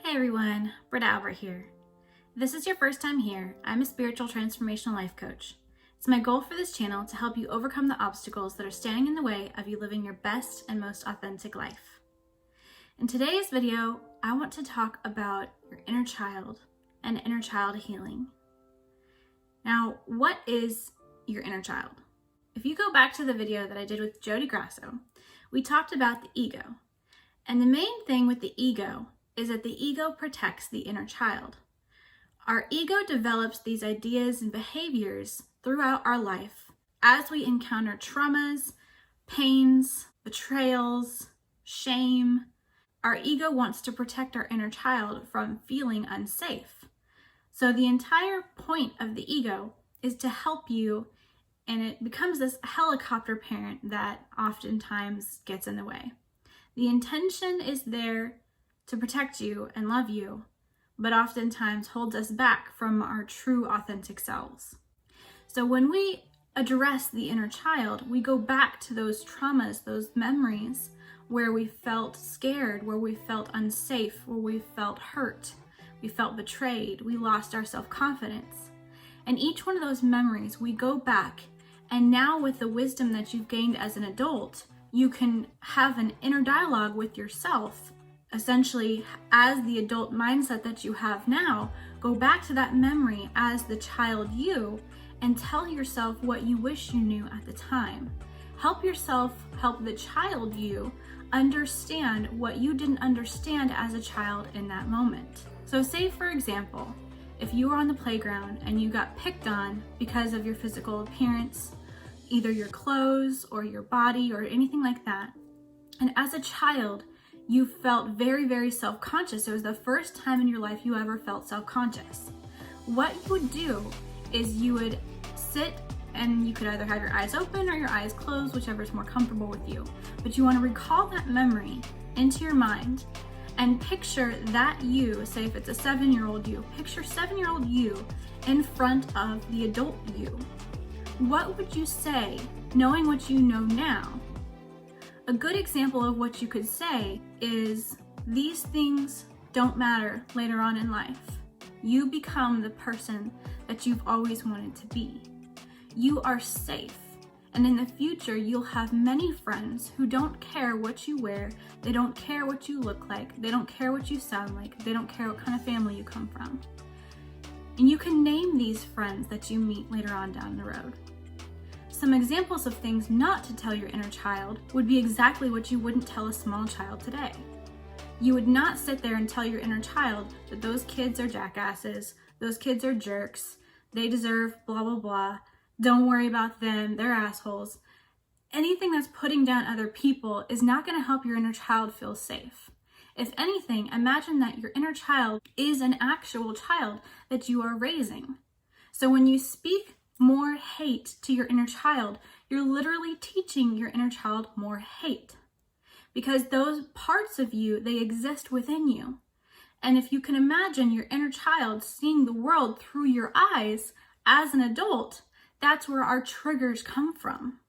Hey everyone, Britta Albert here. If this is your first time here, I'm a spiritual transformational life coach. It's my goal for this channel to help you overcome the obstacles that are standing in the way of you living your best and most authentic life. In today's video, I want to talk about your inner child and inner child healing. Now, what is your inner child? If you go back to the video that I did with Jody Grasso, we talked about the ego. And the main thing with the ego is that the ego protects the inner child. Our ego develops these ideas and behaviors throughout our life as we encounter traumas, pains, betrayals, shame. Our ego wants to protect our inner child from feeling unsafe. So the entire point of the ego is to help you, and it becomes this helicopter parent that oftentimes gets in the way. The intention is there to protect you and love you, but oftentimes holds us back from our true authentic selves. So when we address the inner child, we go back to those traumas, those memories where we felt scared, where we felt unsafe, where we felt hurt, we felt betrayed, we lost our self-confidence. And each one of those memories, we go back, and now with the wisdom that you've gained as an adult, you can have an inner dialogue with yourself. Essentially, as the adult mindset that you have now, go back to that memory as the child you and tell yourself what you wish you knew at the time. Help yourself help the child you understand what you didn't understand as a child in that moment. So say, for example, if you were on the playground and you got picked on because of your physical appearance, either your clothes or your body or anything like that, and as a child, you felt very, very self-conscious. It was the first time in your life you ever felt self-conscious. What you would do is you would sit, and you could either have your eyes open or your eyes closed, whichever is more comfortable with you. But you want to recall that memory into your mind and picture that you, say if it's a 7-year-old you, picture 7-year-old you in front of the adult you. What would you say, knowing what you know now? A good example of what you could say is, these things don't matter later on in life. You become the person that you've always wanted to be. You are safe, and in the future you'll have many friends who don't care what you wear, they don't care what you look like, they don't care what you sound like, they don't care what kind of family you come from. And you can name these friends that you meet later on down the road. Some examples of things not to tell your inner child would be exactly what you wouldn't tell a small child today. You would not sit there and tell your inner child that those kids are jackasses, those kids are jerks, they deserve blah, blah, blah, don't worry about them, they're assholes. Anything that's putting down other people is not going to help your inner child feel safe. If anything, imagine that your inner child is an actual child that you are raising. So when you speak more hate to your inner child, you're literally teaching your inner child more hate, because those parts of you, they exist within you. And if you can imagine your inner child seeing the world through your eyes as an adult, that's where our triggers come from.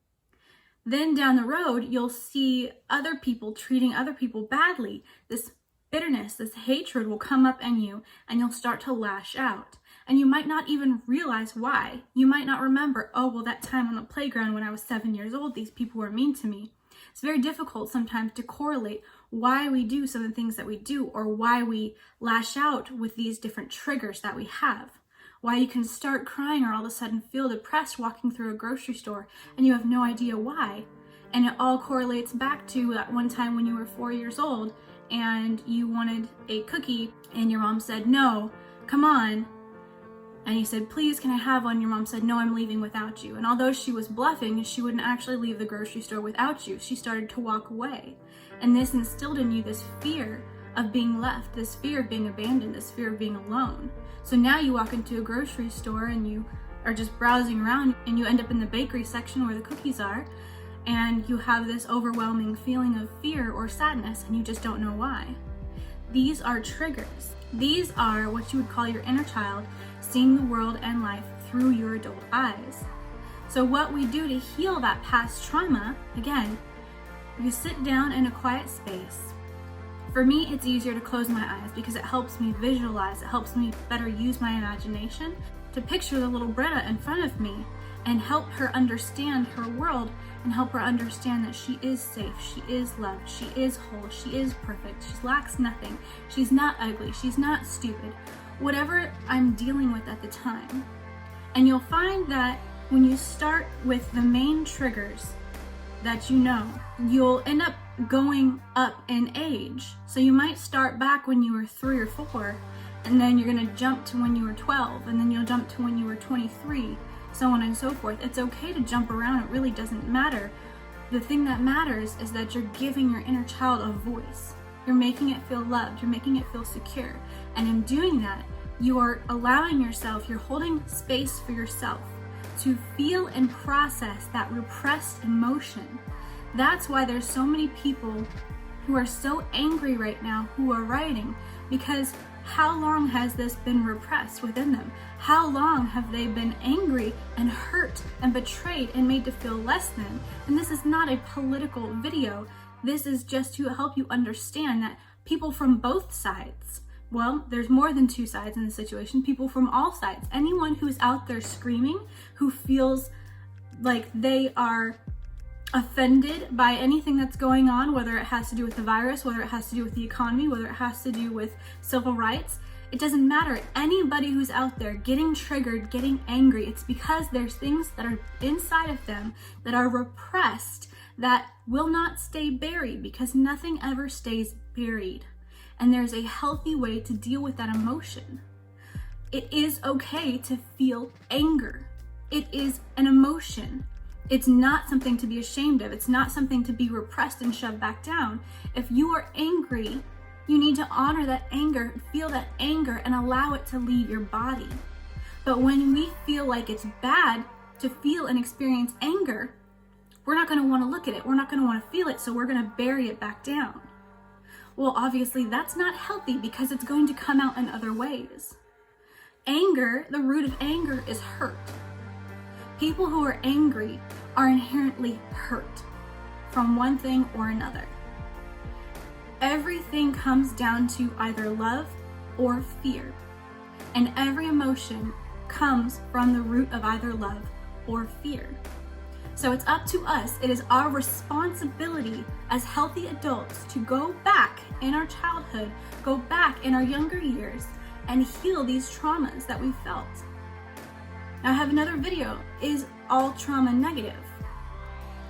Then down the road, you'll see other people treating other people badly. This bitterness, this hatred will come up in you, and you'll start to lash out. And you might not even realize why. You might not remember, oh, well, that time on the playground when I was 7 years old, these people were mean to me. It's very difficult sometimes to correlate why we do some of the things that we do, or why we lash out with these different triggers that we have. Why you can start crying or all of a sudden feel depressed walking through a grocery store and you have no idea why. And it all correlates back to that one time when you were 4 years old and you wanted a cookie and your mom said, no, come on. And you said, please, can I have one? Your mom said, no, I'm leaving without you. And although she was bluffing, she wouldn't actually leave the grocery store without you. She started to walk away. And this instilled in you this fear of being left, this fear of being abandoned, this fear of being alone. So now you walk into a grocery store and you are just browsing around and you end up in the bakery section where the cookies are, and you have this overwhelming feeling of fear or sadness and you just don't know why. These are triggers. These are what you would call your inner child seeing the world and life through your adult eyes. So what we do to heal that past trauma, again, you sit down in a quiet space For me, it's easier to close my eyes because it helps me visualize, it helps me better use my imagination to picture the little Britta in front of me and help her understand her world and help her understand that she is safe, she is loved, she is whole, she is perfect, she lacks nothing, she's not ugly, she's not stupid, whatever I'm dealing with at the time. And you'll find that when you start with the main triggers that you know, you'll end up going up in age. So you might start back when you were 3 or 4, and then you're gonna jump to when you were 12, and then you'll jump to when you were 23, so on and so forth. It's okay to jump around, it really doesn't matter. The thing that matters is that you're giving your inner child a voice. You're making it feel loved, you're making it feel secure. And in doing that, you are allowing yourself, you're holding space for yourself to feel and process that repressed emotion. That's why there's so many people who are so angry right now who are writing, because how long has this been repressed within them? How long have they been angry and hurt and betrayed and made to feel less than? And this is not a political video. This is just to help you understand that people from both sides, well, there's more than 2 sides in the situation, people from all sides, anyone who's out there screaming, who feels like they are offended by anything that's going on, whether it has to do with the virus, whether it has to do with the economy, whether it has to do with civil rights, it doesn't matter. Anybody who's out there getting triggered, getting angry, it's because there's things that are inside of them that are repressed that will not stay buried, because nothing ever stays buried. And there's a healthy way to deal with that emotion. It is okay to feel anger. It is an emotion. It's not something to be ashamed of. It's not something to be repressed and shoved back down. If you are angry, you need to honor that anger, feel that anger, and allow it to leave your body. But when we feel like it's bad to feel and experience anger, we're not going to want to look at it. We're not going to want to feel it, so we're going to bury it back down. Well, obviously that's not healthy, because it's going to come out in other ways. Anger, the root of anger is hurt. People who are angry are inherently hurt from one thing or another. Everything comes down to either love or fear, and every emotion comes from the root of either love or fear. So it's up to us. It is our responsibility as healthy adults to go back in our childhood, go back in our younger years, and heal these traumas that we felt. Now I have another video, is all trauma negative?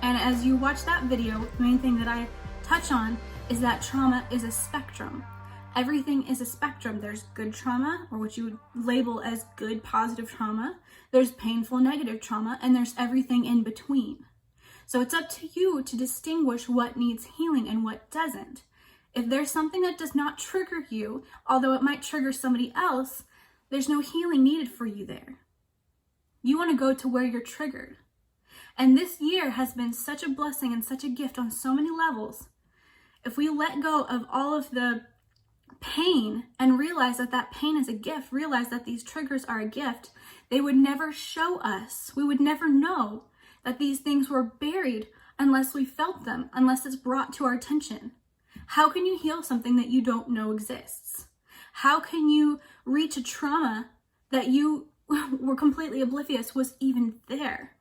And as you watch that video, the main thing that I touch on is that trauma is a spectrum. Everything is a spectrum. There's good trauma, or what you would label as good positive trauma. There's painful negative trauma, and there's everything in between. So it's up to you to distinguish what needs healing and what doesn't. If there's something that does not trigger you, although it might trigger somebody else, there's no healing needed for you there. You want to go to where you're triggered. And this year has been such a blessing and such a gift on so many levels. If we let go of all of the pain and realize that that pain is a gift, realize that these triggers are a gift, they would never show us. We would never know that these things were buried unless we felt them, unless it's brought to our attention. How can you heal something that you don't know exists? How can you reach a trauma that you were completely oblivious was even there?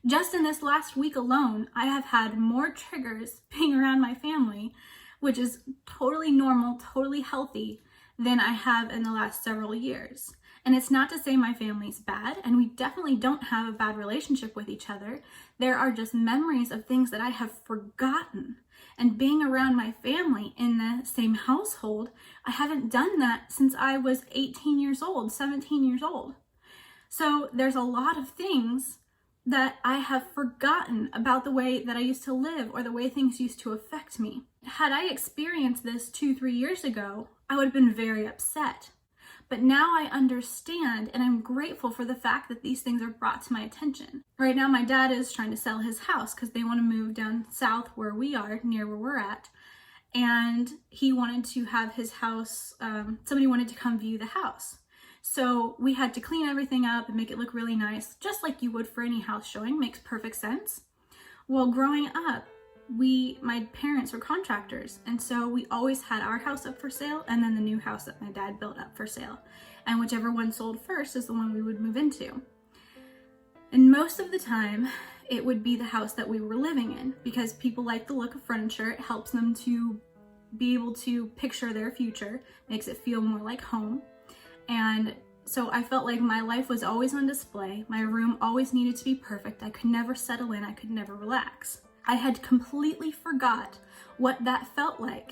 Just in this last week alone, I have had more triggers being around my family, which is totally normal, totally healthy, than I have in the last several years. And it's not to say my family's bad, and we definitely don't have a bad relationship with each other. There are just memories of things that I have forgotten. And being around my family in the same household, I haven't done that since I was 18 years old, 17 years old. So there's a lot of things that I have forgotten about the way that I used to live or the way things used to affect me. Had I experienced this 2-3 years ago, I would have been very upset. But now I understand, and I'm grateful for the fact that these things are brought to my attention. Right now, my dad is trying to sell his house because they want to move down south where we are, near where we're at. And he wanted to have his house, somebody wanted to come view the house. So we had to clean everything up and make it look really nice, just like you would for any house showing. Makes perfect sense. Well, growing up, my parents were contractors, and so we always had our house up for sale and then the new house that my dad built up for sale. And whichever one sold first is the one we would move into. And most of the time, it would be the house that we were living in, because people like the look of furniture. It helps them to be able to picture their future, makes it feel more like home. And so I felt like my life was always on display. My room always needed to be perfect. I could never settle in. I could never relax. I had completely forgot what that felt like.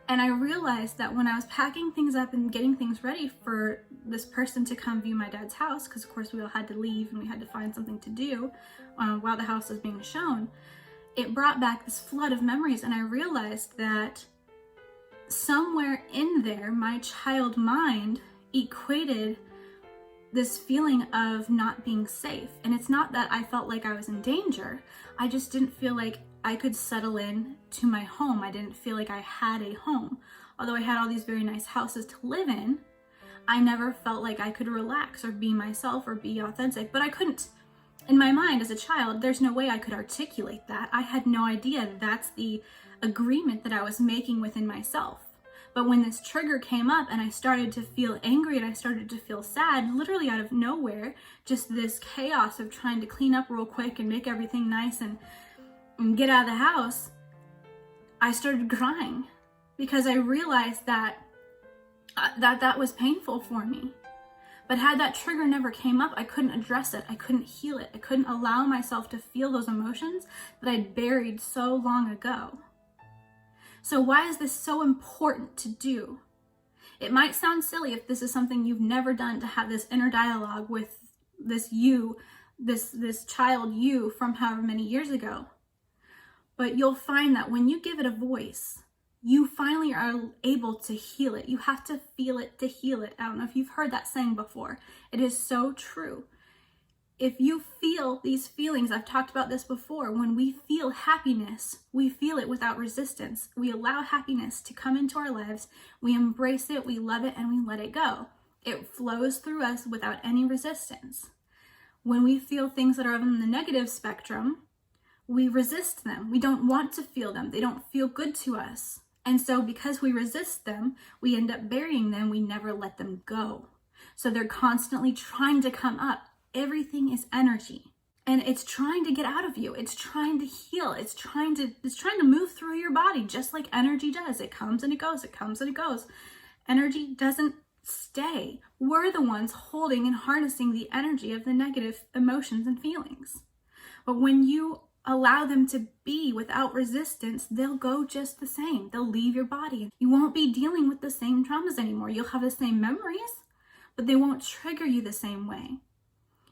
And I realized that when I was packing things up and getting things ready for this person to come view my dad's house, because of course we all had to leave and we had to find something to do while the house was being shown, it brought back this flood of memories. And I realized that somewhere in there, my child mind equated this feeling of not being safe. And it's not that I felt like I was in danger. I just didn't feel like I could settle in to my home. I didn't feel like I had a home. Although I had all these very nice houses to live in, I never felt like I could relax or be myself or be authentic. But I couldn't, in my mind as a child, there's no way I could articulate that. I had no idea that's the agreement that I was making within myself. But when this trigger came up and I started to feel angry and I started to feel sad, literally out of nowhere, just this chaos of trying to clean up real quick and make everything nice and get out of the house, I started crying because I realized that that was painful for me. But had that trigger never came up, I couldn't address it. I couldn't heal it. I couldn't allow myself to feel those emotions that I'd buried so long ago. So why is this so important to do? It might sound silly if this is something you've never done, to have this inner dialogue with this you, this child you from however many years ago. But you'll find that when you give it a voice, you finally are able to heal it. You have to feel it to heal it. I don't know if you've heard that saying before. It is so true. If you feel these feelings, I've talked about this before, when we feel happiness, we feel it without resistance. We allow happiness to come into our lives. We embrace it, we love it, and we let it go. It flows through us without any resistance. When we feel things that are on the negative spectrum, we resist them. We don't want to feel them. They don't feel good to us. And so because we resist them, we end up burying them. We never let them go. So they're constantly trying to come up. Everything is energy, and it's trying to get out of you. It's trying to heal. It's trying to move through your body, just like energy does. It comes and it goes. It comes and it goes. Energy doesn't stay. We're the ones holding and harnessing the energy of the negative emotions and feelings. But when you allow them to be without resistance, they'll go just the same. They'll leave your body. You won't be dealing with the same traumas anymore. You'll have the same memories, but they won't trigger you the same way.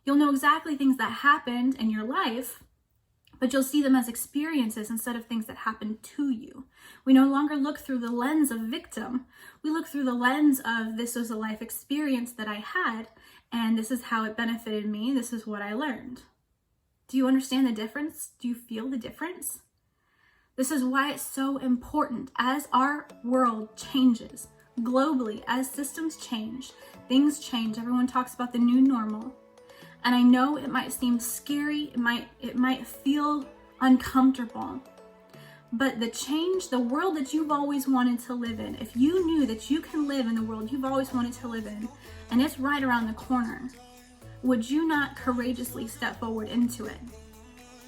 You'll know exactly things that happened in your life, but you'll see them as experiences instead of things that happened to you. We no longer look through the lens of victim. We look through the lens of, this was a life experience that I had, and this is how it benefited me. This is what I learned. Do you understand the difference? Do you feel the difference? This is why it's so important. As our world changes globally, as systems change, things change. Everyone talks about the new normal. And I know it might seem scary, it might feel uncomfortable, but the world that you've always wanted to live in, if you knew that you can live in the world you've always wanted to live in, and it's right around the corner, would you not courageously step forward into it?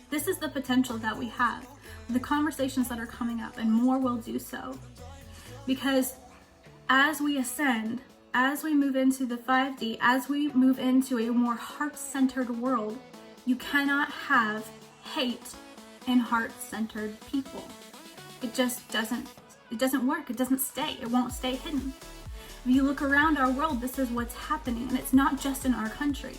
This is the potential that we have, the conversations that are coming up, and more will do so. Because as we ascend, as we move into the 5D, as we move into a more heart-centered world, you cannot have hate in heart-centered people. It just doesn't work. It doesn't stay. It won't stay hidden. If you look around our world, this is what's happening, and it's not just in our country.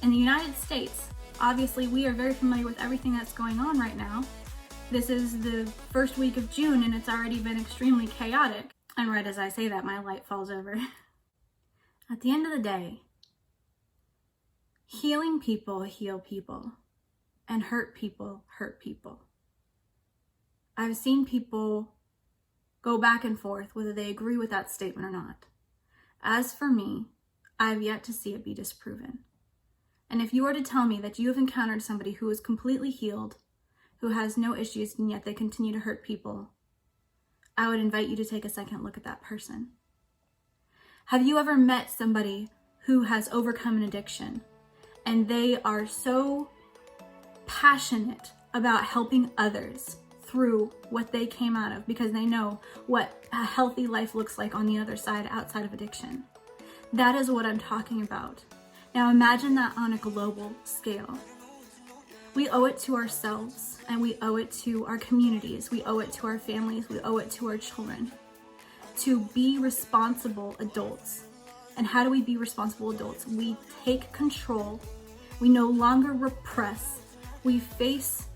In the United States, obviously we are very familiar with everything that's going on right now. This is the first week of June, and it's already been extremely chaotic. And right as I say that, my light falls over. At the end of the day, healing people heal people, and hurt people hurt people. I've seen people go back and forth whether they agree with that statement or not. As for me, I've yet to see it be disproven. And if you were to tell me that you have encountered somebody who is completely healed, who has no issues and yet they continue to hurt people, I would invite you to take a second look at that person. Have you ever met somebody who has overcome an addiction and they are so passionate about helping others through what they came out of because they know what a healthy life looks like on the other side, outside of addiction? That is what I'm talking about. Now imagine that on a global scale. We owe it to ourselves, and we owe it to our communities, we owe it to our families, we owe it to our children to be responsible adults. And how do we be responsible adults? We take control, we no longer repress, we face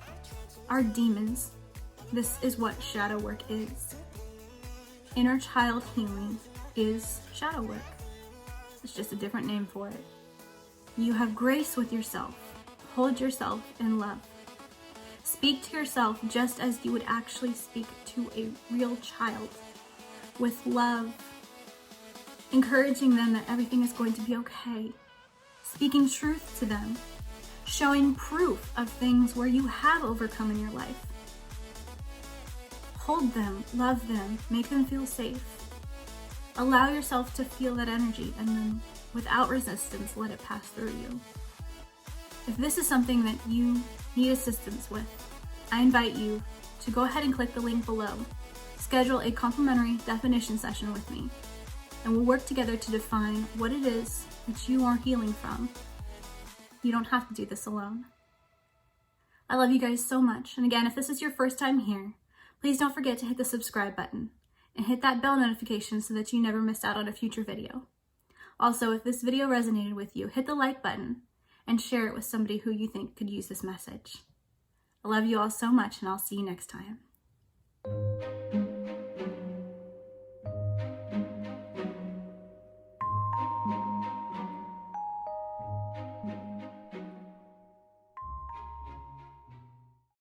our demons. This is what shadow work is. Inner child healing is shadow work. It's just a different name for it. You have grace with yourself. Hold yourself in love. Speak to yourself just as you would actually speak to a real child, with love, encouraging them that everything is going to be okay, speaking truth to them, showing proof of things where you have overcome in your life. Hold them, love them, make them feel safe. Allow yourself to feel that energy and then, without resistance, let it pass through you. If this is something that you need assistance with, I invite you to go ahead and click the link below. Schedule a complimentary definition session with me, and we'll work together to define what it is that you are healing from. You don't have to do this alone. I love you guys so much. And again, if this is your first time here, please don't forget to hit the subscribe button and hit that bell notification so that you never miss out on a future video. Also, if this video resonated with you, hit the like button and share it with somebody who you think could use this message. I love you all so much, and I'll see you next time.